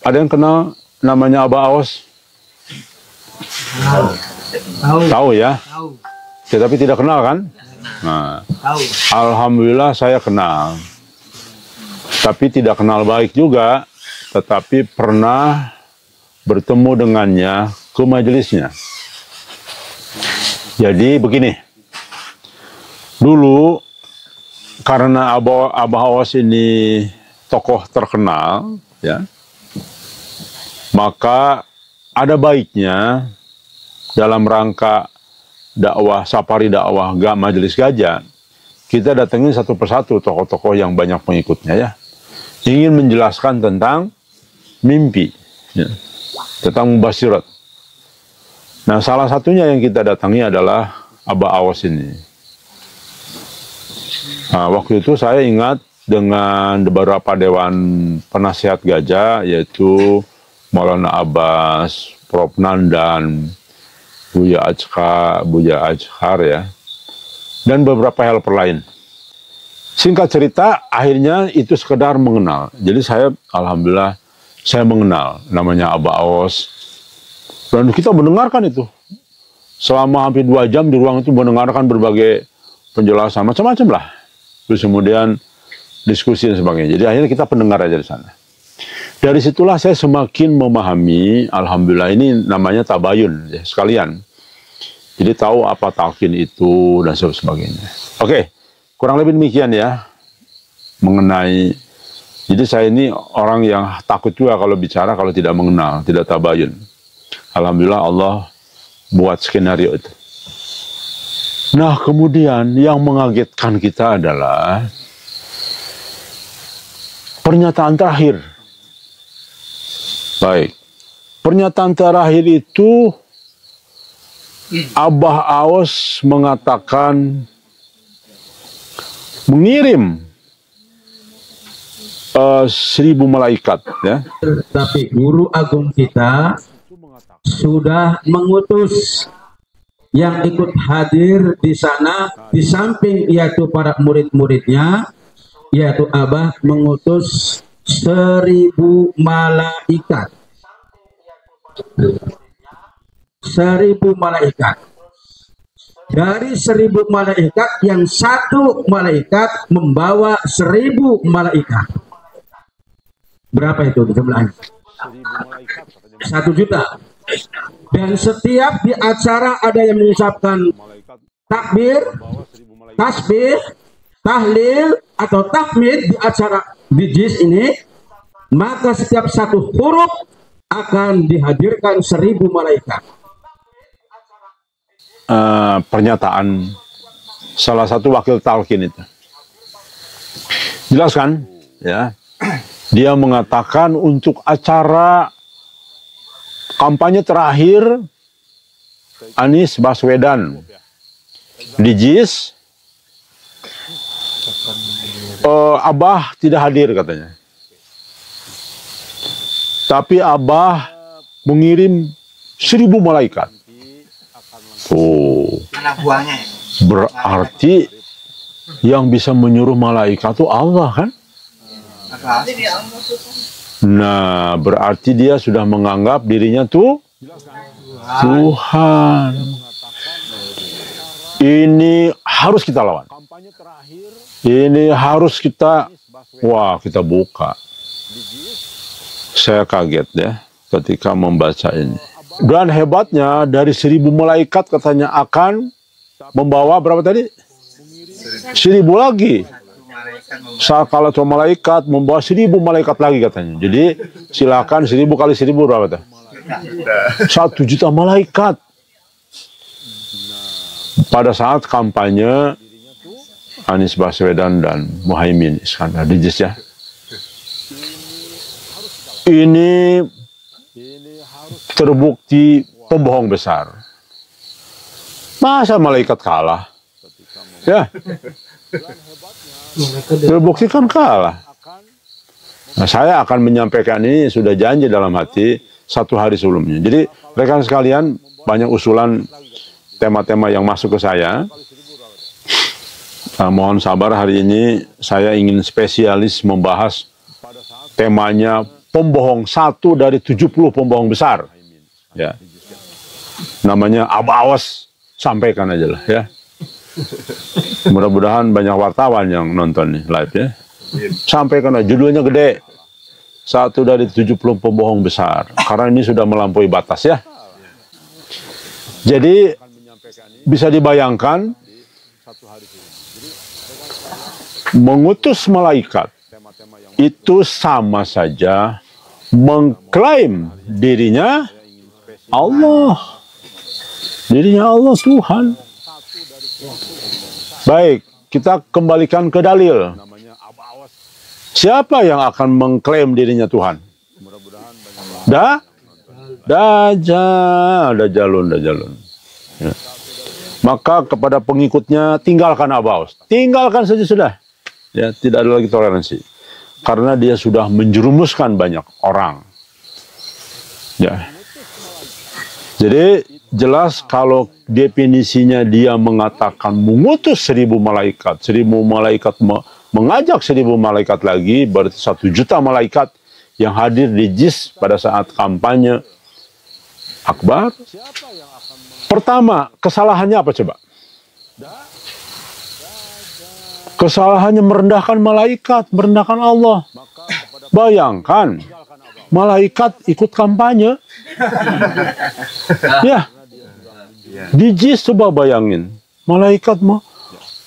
Ada yang kenal namanya Abah Aos? Tahu ya? Tahu. Tapi tidak kenal kan? Nah, alhamdulillah saya kenal. Tapi tidak kenal baik juga, tetapi pernah bertemu dengannya ke majelisnya. Jadi begini, dulu karena Abah Aos ini tokoh terkenal, ya, maka ada baiknya dalam rangka dakwah, safari dakwah Majelis Gajah, kita datangin satu persatu tokoh-tokoh yang banyak pengikutnya, ya, ingin menjelaskan tentang mimpi, ya, tentang mubasyirat. Nah, salah satunya yang kita datangi adalah Abah Aos ini. Nah, waktu itu saya ingat dengan beberapa dewan penasihat Gajah, yaitu Maulana Abbas, Prof. Nandan, Buya Ajhar, ya, dan beberapa helper lain. Singkat cerita, akhirnya itu sekedar mengenal. Jadi saya, alhamdulillah, saya mengenal namanya Abah Aos. Dan kita mendengarkan itu. Selama hampir 2 jam di ruang itu mendengarkan berbagai penjelasan, macam-macam lah. Terus kemudian diskusi dan sebagainya. Jadi akhirnya kita pendengar aja di sana. Dari situlah saya semakin memahami, alhamdulillah ini namanya tabayun, ya, sekalian. Jadi tahu apa talqin itu dan sebagainya. Oke, kurang lebih demikian ya. Mengenai, jadi saya ini orang yang takut juga kalau bicara kalau tidak mengenal, tidak tabayun. Alhamdulillah Allah buat skenario itu. Nah, kemudian yang mengagetkan kita adalah pernyataan terakhir. Baik, pernyataan terakhir itu Abah Aos mengatakan mengirim 1000 malaikat, ya. Tapi guru agung kita sudah mengutus yang ikut hadir di sana, di samping yaitu para murid-muridnya, yaitu Abah mengutus 1000 malaikat. 1000 malaikat. Dari 1000 malaikat, yang satu malaikat membawa 1000 malaikat. Berapa itu jumlahnya? 1 juta. Dan setiap di acara ada yang mengucapkan takbir, tasbih, tahlil atau tahmid di acara bijis ini, maka setiap satu huruf akan dihadirkan 1000 malaikat. Pernyataan salah satu wakil talqin itu jelaskan, ya, dia mengatakan untuk acara kampanye terakhir Anies Baswedan di JIS, Abah tidak hadir katanya. Tapi Abah mengirim 1000 malaikat. Oh, berarti yang bisa menyuruh malaikat itu Allah kan? Nah, berarti dia sudah menganggap dirinya tuh Tuhan. Ini harus kita lawan. Ini harus kita, wah, kita buka. Saya kaget ya ketika membaca ini. Dan hebatnya dari 1000 malaikat katanya akan membawa berapa tadi? 1000 lagi. Sakala malaikat membawa 1000 malaikat lagi katanya. Jadi silakan 1000 kali 1000 berapa tuh? 1 juta malaikat. Pada saat kampanye Anies Baswedan dan Muhaimin Iskandar di JIS, ya. Ini terbukti pembohong besar. Masa malaikat kalah? Ya. Terbukti kan kalah. Nah, saya akan menyampaikan ini, sudah janji dalam hati 1 hari sebelumnya. Jadi rekan sekalian, banyak usulan tema-tema yang masuk ke saya. Mohon sabar, hari ini saya ingin spesialis membahas temanya pembohong, satu dari 70 pembohong besar. Ya. Namanya Abaos, sampaikan aja lah ya. Mudah-mudahan banyak wartawan yang nonton nih live ya. Sampaikan aja, judulnya gede. Satu dari 70 pembohong besar. Karena ini sudah melampaui batas ya. Jadi bisa dibayangkan mengutus malaikat itu sama saja mengklaim dirinya Allah. Dirinya Allah Tuhan. Baik, kita kembalikan ke dalil. Siapa yang akan mengklaim dirinya Tuhan? Dajalun. Ya. Maka kepada pengikutnya tinggalkan Abaos. Tinggalkan saja sudah. Ya, tidak ada lagi toleransi. Karena dia sudah menjerumuskan banyak orang. Ya. Jadi jelas kalau definisinya dia mengatakan mengutus 1000 malaikat. 1000 malaikat mengajak 1000 malaikat lagi, berarti 1 juta malaikat yang hadir di JIS pada saat kampanye akbar. Pertama, kesalahannya apa coba? Kesalahannya merendahkan malaikat, merendahkan Allah. Bayangkan, malaikat ikut kampanye. Ya, di JIS coba bayangin, malaikat mau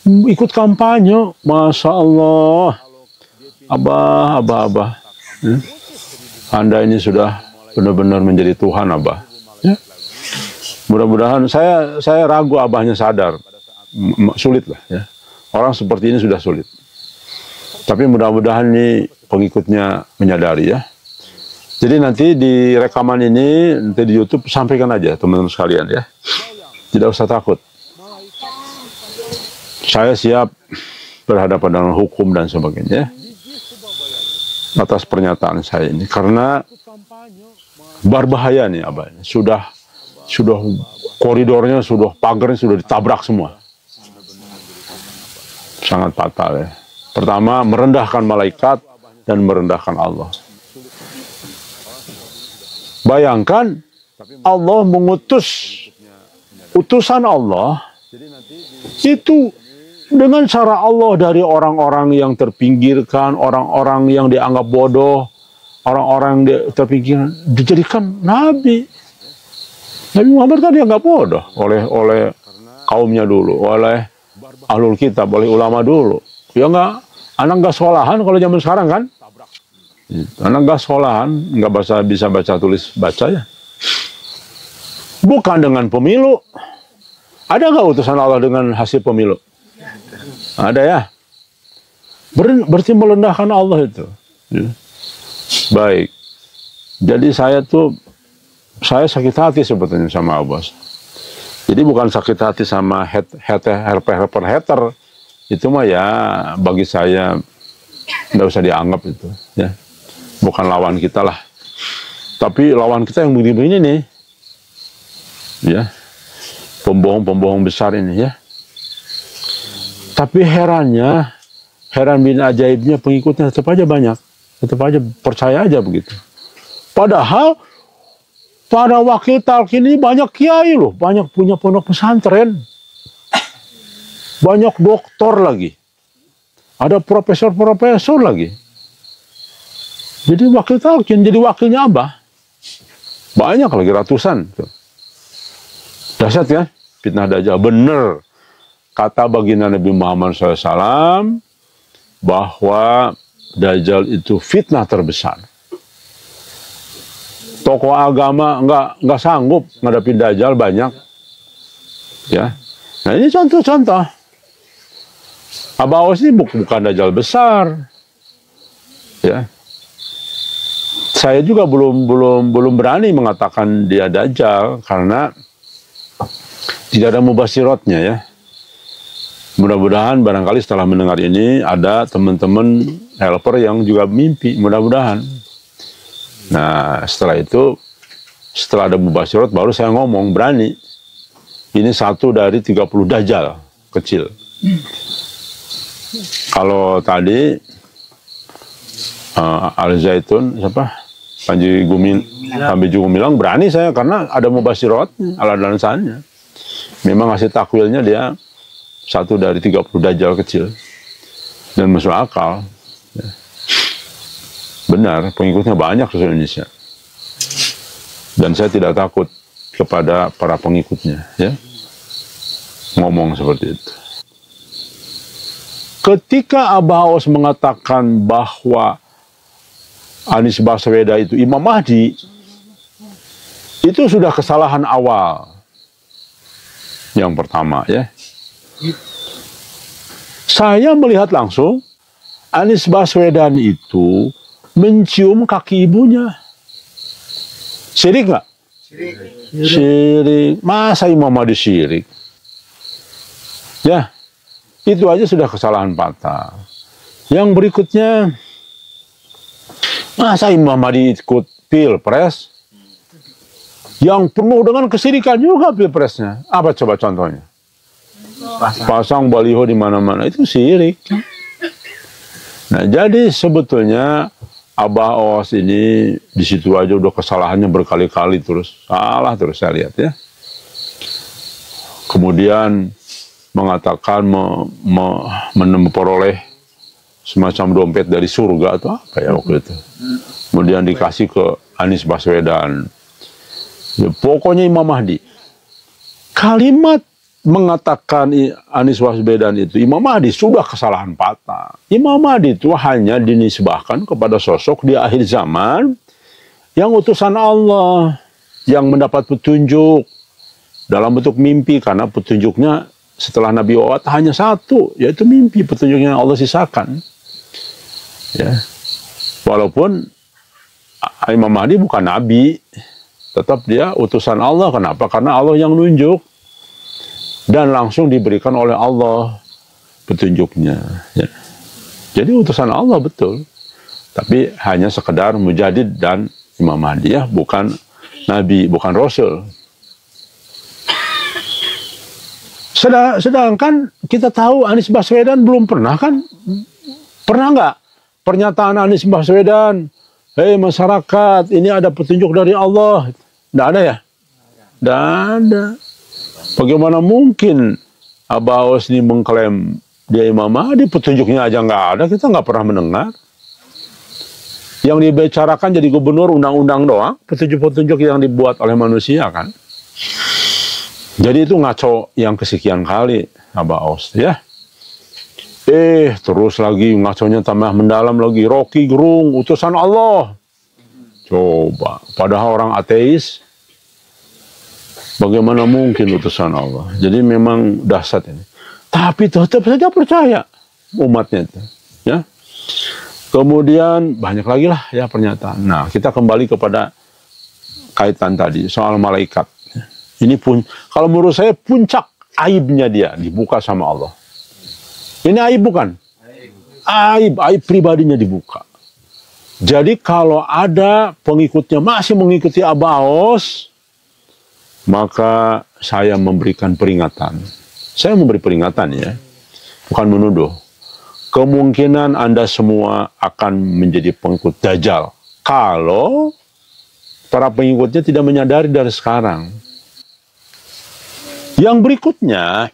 ikut kampanye, Masya Allah. Abah. Ya. Anda ini sudah benar-benar menjadi Tuhan, Abah. Ya. Mudah-mudahan saya ragu abahnya sadar, sulit lah ya. Orang seperti ini sudah sulit. Tapi mudah-mudahan nih pengikutnya menyadari ya. Jadi nanti di rekaman ini, nanti di YouTube sampaikan aja teman-teman sekalian ya. Tidak usah takut. Saya siap berhadapan dengan hukum dan sebagainya atas pernyataan saya ini. Karena berbahaya nih abah. Sudah koridornya, sudah pagarnya sudah ditabrak semua. Sangat fatal ya. Pertama, merendahkan malaikat dan merendahkan Allah. Bayangkan Allah mengutus utusan Allah itu dengan cara Allah dari orang-orang yang terpinggirkan, orang-orang yang dianggap bodoh, orang-orang yang terpinggirkan dijadikan nabi. Nabi Muhammad kan dianggap bodoh oleh kaumnya dulu, oleh ahlul kitab, oleh ulama dulu. Ya anak nggak sekolahan kalau zaman sekarang kan. Anak nggak sekolahan, nggak bisa baca tulis baca ya. Bukan dengan pemilu. Ada nggak utusan Allah dengan hasil pemilu? Ada ya. Berarti merendahkan Allah itu. Ya. Baik. Jadi saya sakit hati sebetulnya sama Abbas. Jadi bukan sakit hati sama hater. Itu mah ya bagi saya nggak usah dianggap itu. Ya. Bukan lawan kita lah. Tapi lawan kita yang begini-begini nih. Ya. Pembohong-pembohong besar ini ya. Tapi heran bin ajaibnya pengikutnya tetap aja banyak. Tetap aja percaya aja begitu. Padahal pada wakil talqin ini banyak kiai loh. Banyak punya pondok pesantren. Banyak doktor lagi. Ada profesor-profesor lagi. Jadi wakil talqin, jadi wakilnya Abah. Banyak lagi ratusan. Dahsyat kan? Fitnah Dajjal. Bener. Kata baginda Nabi Muhammad SAW bahwa Dajjal itu fitnah terbesar. Tokoh agama nggak sanggup ngadepin Dajjal banyak. Ya. Nah ini contoh-contoh. Abaos ini bukan Dajjal besar. Ya. Saya juga belum berani mengatakan dia Dajjal karena tidak ada mubasyiratnya ya. Mudah-mudahan barangkali setelah mendengar ini ada teman-teman helper yang juga mimpi, mudah-mudahan. Nah setelah itu, setelah ada mubasyirat baru saya ngomong berani. Ini satu dari 30 Dajjal kecil. Kalau tadi Al Zaitun siapa? Panji Gumilang berani saya karena ada mubasyiratnya, ala dansannya. Memang hasil takwilnya dia satu dari 30 dajjal kecil dan masuk akal. Benar, pengikutnya banyak di Indonesia. Dan saya tidak takut kepada para pengikutnya, ya. Ngomong seperti itu. Ketika Abah Aos mengatakan bahwa Anies Baswedan itu Imam Mahdi, itu sudah kesalahan awal. Yang pertama, ya. Saya melihat langsung Anies Baswedan itu mencium kaki ibunya. Syirik nggak? Syirik. Masa Imam Mahdi syirik? Ya, itu aja sudah kesalahan fatal. Yang berikutnya, masa Imam Mahdi ikut pilpres yang penuh dengan kesyirikan juga pilpresnya? Apa coba contohnya? Pasang baliho di mana-mana, itu syirik. Nah, jadi sebetulnya Abah Aos ini di situ aja udah kesalahannya berkali-kali terus salah terus saya lihat, ya. Kemudian mengatakan memperoleh semacam dompet dari surga atau apa ya waktu itu. Kemudian dikasih ke Anies Baswedan. Ya, pokoknya Imam Mahdi. Kalimat mengatakan Anies Baswedan itu Imam Mahdi sudah kesalahan fatal. Imam Mahdi itu hanya dinisbahkan kepada sosok di akhir zaman yang utusan Allah, yang mendapat petunjuk dalam bentuk mimpi, karena petunjuknya setelah Nabi wafat hanya satu, yaitu mimpi, petunjuknya yang Allah sisakan. Ya. Walaupun Imam Mahdi bukan Nabi, tetap dia utusan Allah. Kenapa? Karena Allah yang nunjuk. Dan langsung diberikan oleh Allah petunjuknya. Ya. Jadi utusan Allah betul. Tapi hanya sekedar mujadid dan Imam Mahdi, ya. Bukan Nabi, bukan Rasul. Sedangkan kita tahu Anies Baswedan belum pernah kan? Pernah nggak pernyataan Anies Baswedan, hei masyarakat, ini ada petunjuk dari Allah? Nggak ada ya? Nggak ada. Bagaimana mungkin Abah Aos ini mengklaim dia Imam Mahdi, petunjuknya aja nggak ada, kita nggak pernah mendengar. Yang dibicarakan jadi gubernur undang-undang doang, petunjuk-petunjuk yang dibuat oleh manusia kan. Jadi itu ngaco yang kesekian kali Abah Aos, ya. Terus lagi ngaconya tambah mendalam lagi. Rocky Gerung, utusan Allah. Coba, padahal orang ateis, bagaimana mungkin utusan Allah? Jadi memang dahsyat ini. Tapi tetap saja percaya umatnya itu, ya. Kemudian banyak lagi lah ya pernyataan. Nah, kita kembali kepada kaitan tadi soal malaikat. Ini pun, kalau menurut saya puncak aibnya dia dibuka sama Allah. Ini aib bukan? Aib pribadinya dibuka. Jadi kalau ada pengikutnya masih mengikuti Abah Aos, maka saya memberikan peringatan. Saya memberi peringatan, ya, bukan menuduh. Kemungkinan Anda semua akan menjadi pengikut Dajjal kalau para pengikutnya tidak menyadari dari sekarang. Yang berikutnya,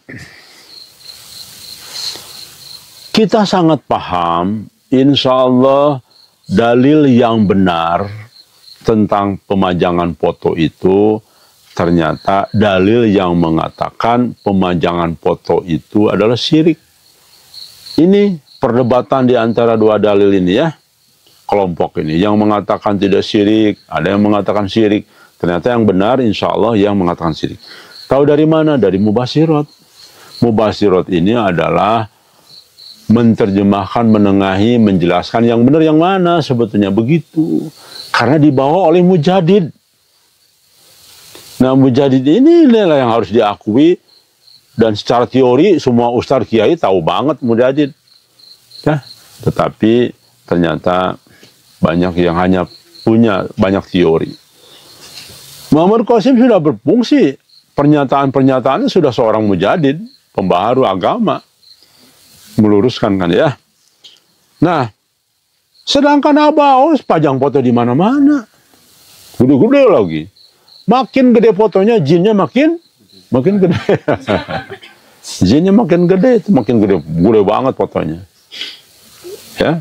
kita sangat paham, insya Allah dalil yang benar tentang pemajangan foto itu ternyata dalil yang mengatakan pemajangan foto itu adalah syirik. Ini perdebatan di antara dua dalil ini, ya. Kelompok ini yang mengatakan tidak syirik, ada yang mengatakan syirik. Ternyata yang benar insya Allah yang mengatakan syirik. Tahu dari mana? Dari mubasyirat. Mubasyirat ini adalah menerjemahkan, menengahi, menjelaskan yang benar yang mana sebetulnya begitu. Karena dibawa oleh mujadid. Nah, mujadid ini inilah yang harus diakui. Dan secara teori semua ustadz kiai tahu banget mujadid. Ya, tetapi ternyata banyak yang hanya punya banyak teori. Muhammad Qasim sudah berfungsi. Pernyataan-pernyataannya sudah seorang mujadid, pembaharu agama. Meluruskan kan, ya. Nah, sedangkan Abah Aos pajang foto di mana-mana. Gede-gede lagi. Makin gede fotonya, jinnya makin gede. Jinnya makin gede, itu makin gede banget fotonya. Ya,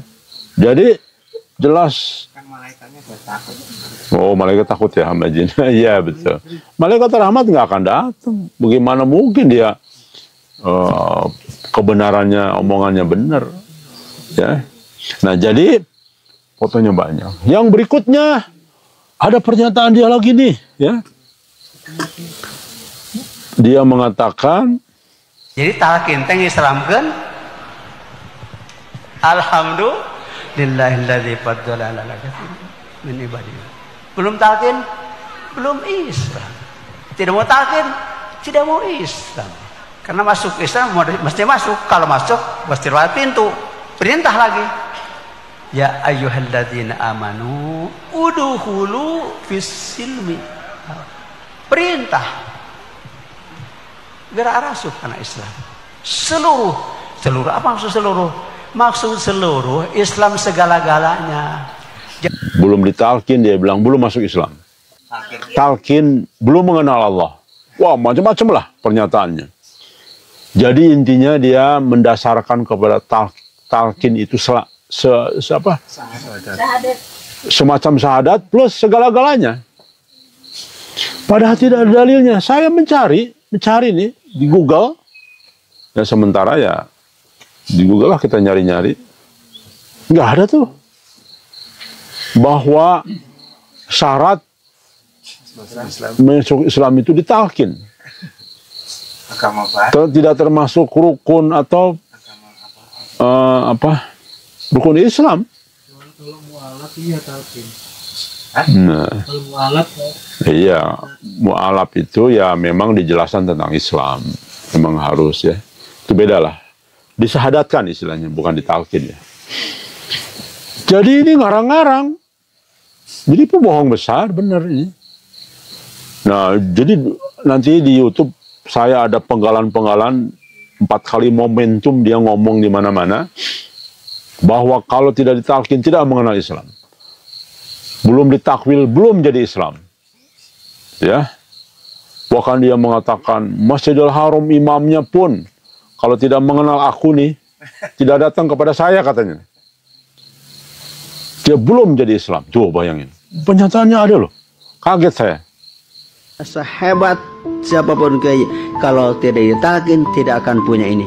jadi jelas. Oh, malaikat takut ya sama jin. Iya betul. Malaikat rahmat nggak akan datang. Bagaimana mungkin dia kebenarannya, omongannya benar? Ya. Nah, jadi fotonya banyak. Yang berikutnya ada pernyataan dia lagi nih, ya. Dia mengatakan, jadi talqin teh ngislamkeun alhamdulillahilladzi faddala ala katsirin min ibadihi. Belum talqin, belum Islam. Tidak mau talqin, tidak mau Islam. Karena masuk Islam mesti masuk. Kalau masuk pasti lewat pintu. Perintah lagi. Ya ayyuhalladzina amanu udkhulu fis-silmi. Perintah. Gerak rasuk karena Islam. Seluruh apa maksud seluruh? Maksud seluruh Islam segala-galanya. Belum ditalkin, dia bilang belum masuk Islam. Talkin belum mengenal Allah. Wah, macam-macam lah pernyataannya. Jadi intinya dia mendasarkan kepada talkin itu semacam syahadat plus segala-galanya. Padahal tidak ada dalilnya. Saya mencari nih di Google. Ya sementara ya di Google lah kita nyari-nyari. Nggak ada tuh. Bahwa syarat masuk Islam itu ditalkin. Tidak termasuk rukun atau rukun Islam. Nah, iya, mu'alaf itu ya memang dijelaskan tentang Islam, memang harus ya. Itu beda lah. Disahadatkan istilahnya, bukan ditalkin ya. Jadi ini ngarang-ngarang. Jadi pembohong besar, benar ini. Nah, jadi nanti di YouTube saya ada penggalan-penggalan 4 kali momentum dia ngomong di mana-mana bahwa kalau tidak ditalkin tidak mengenal Islam. Belum ditakwil, belum jadi Islam. Ya. Bahkan dia mengatakan Masjidil Haram imamnya pun kalau tidak mengenal aku nih, tidak datang kepada saya katanya. Dia belum jadi Islam. Tuh bayangin. Pernyataannya ada loh. Kaget saya. Sehebat siapapun kalau tidak ditalkin tidak akan punya ini.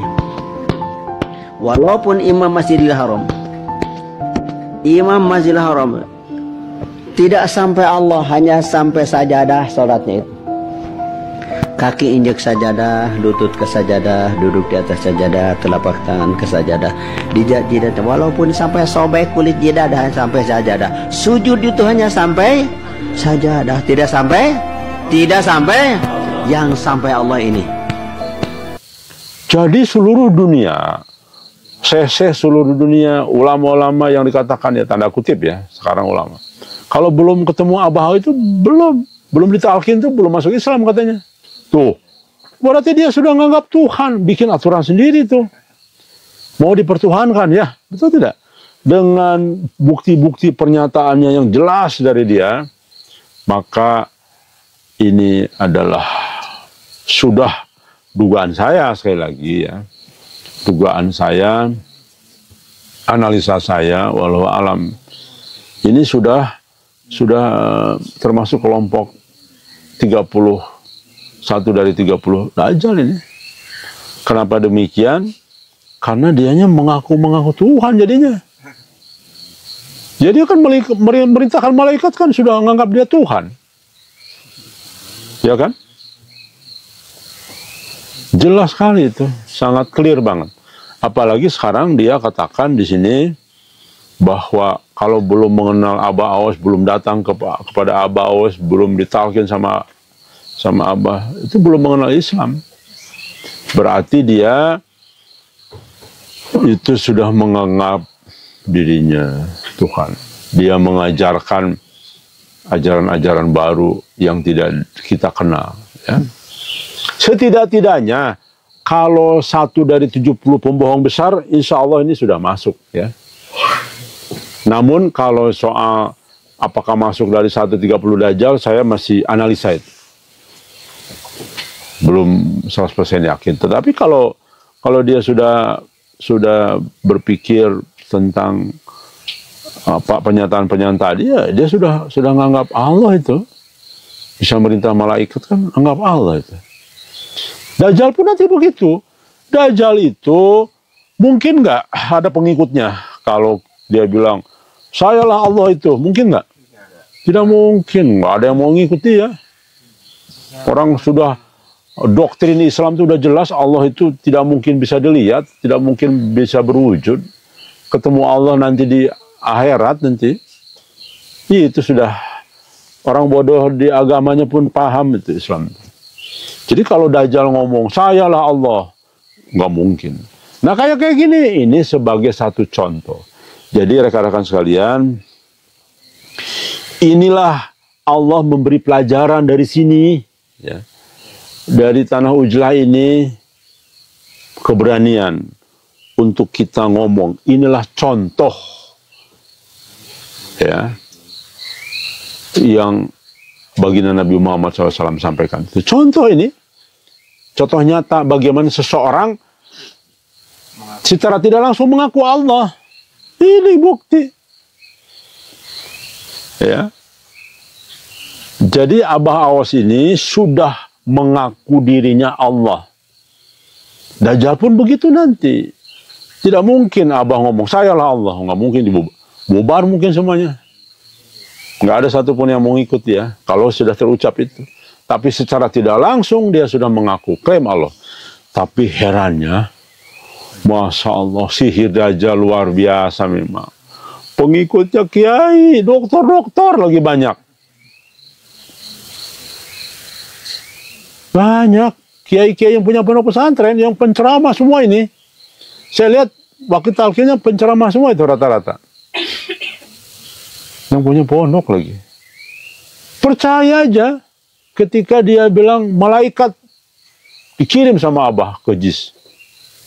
Walaupun imam Masjidil Haram, tidak sampai Allah, hanya sampai sajadah salatnya itu. Kaki injek sajadah, lutut ke sajadah, duduk di atas sajadah, telapak tangan ke sajadah. Jidat, walaupun sampai sobek kulit jidat sampai sajadah. Sujud itu hanya sampai sajadah, tidak sampai yang sampai Allah ini. Jadi seluruh dunia, seluruh dunia, ulama-ulama yang dikatakan ya tanda kutip ya, sekarang ulama. Kalau belum ketemu Abah itu belum ditalkin tuh belum masuk Islam katanya. Tuh, berarti dia sudah menganggap Tuhan, bikin aturan sendiri tuh. Mau dipertuhankan ya, betul tidak? Dengan bukti-bukti pernyataannya yang jelas dari dia, maka ini adalah sudah dugaan saya sekali lagi ya. Dugaan saya, analisa saya, walau alam, ini sudah termasuk kelompok 31 dari 30 Dajjal ini. Kenapa demikian? Karena dianya mengaku Tuhan jadinya. Jadi kan merintahkan malaikat kan sudah menganggap dia Tuhan. Ya kan? Jelas sekali itu, sangat clear banget. Apalagi sekarang dia katakan di sini bahwa kalau belum mengenal Abah Awas, belum datang kepada Abah Awas, belum ditalkin sama Abah, itu belum mengenal Islam. Berarti dia itu sudah menganggap dirinya Tuhan. Dia mengajarkan ajaran-ajaran baru yang tidak kita kenal. Ya. Setidak-tidaknya kalau 1 dari 70 pembohong besar, insya Allah ini sudah masuk. Ya. Namun kalau soal apakah masuk dari 130 Dajjal, saya masih analisa itu. Belum 100% yakin. Tetapi kalau dia sudah berpikir tentang apa pernyataan tadi, ya dia sudah menganggap Allah itu bisa merintah malaikat, kan anggap Allah itu. Dajjal pun nanti begitu. Dajjal itu mungkin nggak ada pengikutnya kalau dia bilang sayalah Allah itu, mungkin nggak? Tidak mungkin, nggak ada yang mau ngikuti ya. Orang sudah doktrin Islam itu udah jelas Allah itu tidak mungkin bisa dilihat, tidak mungkin bisa berwujud. Ketemu Allah nanti di akhirat nanti. Itu sudah orang bodoh di agamanya pun paham itu Islam. Jadi kalau Dajjal ngomong sayalah Allah, nggak mungkin. Nah kayak gini, ini sebagai satu contoh. Jadi rekan-rekan sekalian, inilah Allah memberi pelajaran dari sini, ya. Dari tanah Ujlah ini, keberanian untuk kita ngomong. Inilah contoh, ya, yang baginda Nabi Muhammad SAW sampaikan. Itu contoh ini, contoh nyata bagaimana seseorang secara tidak langsung mengaku Allah. Ini bukti, ya. Jadi Abah Awas ini sudah mengaku dirinya Allah. Dajjal pun begitu nanti. Tidak mungkin Abah ngomong sayalah Allah, nggak mungkin, dibubar mungkin semuanya. Nggak ada satupun yang mau ngikut ya, kalau sudah terucap itu. Tapi secara tidak langsung dia sudah mengaku, klaim Allah. Tapi herannya, Masya Allah, sihir Dajjal luar biasa memang. Pengikutnya kiai, dokter lagi banyak. Banyak kiai-kiai yang punya pondok pesantren, yang penceramah semua ini. Saya lihat waktu talqinnya penceramah semua itu rata-rata. Yang punya pondok lagi. Percaya aja ketika dia bilang malaikat dikirim sama Abah ke JIS.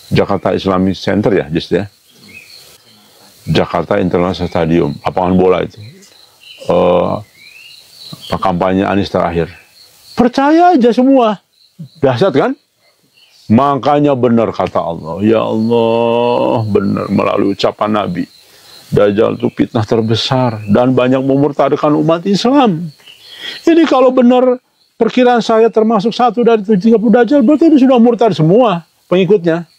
Jakarta Islamic Center ya, JIS ya. Jakarta International Stadium, lapangan bola itu. Kampanye Anies terakhir. Percaya aja semua. Dahsyat kan? Makanya benar kata Allah. Ya Allah, benar melalui ucapan Nabi. Dajjal itu fitnah terbesar dan banyak memurtadkan umat Islam. Ini kalau benar perkiraan saya termasuk satu dari 30 Dajjal, berarti ini sudah murtad semua pengikutnya.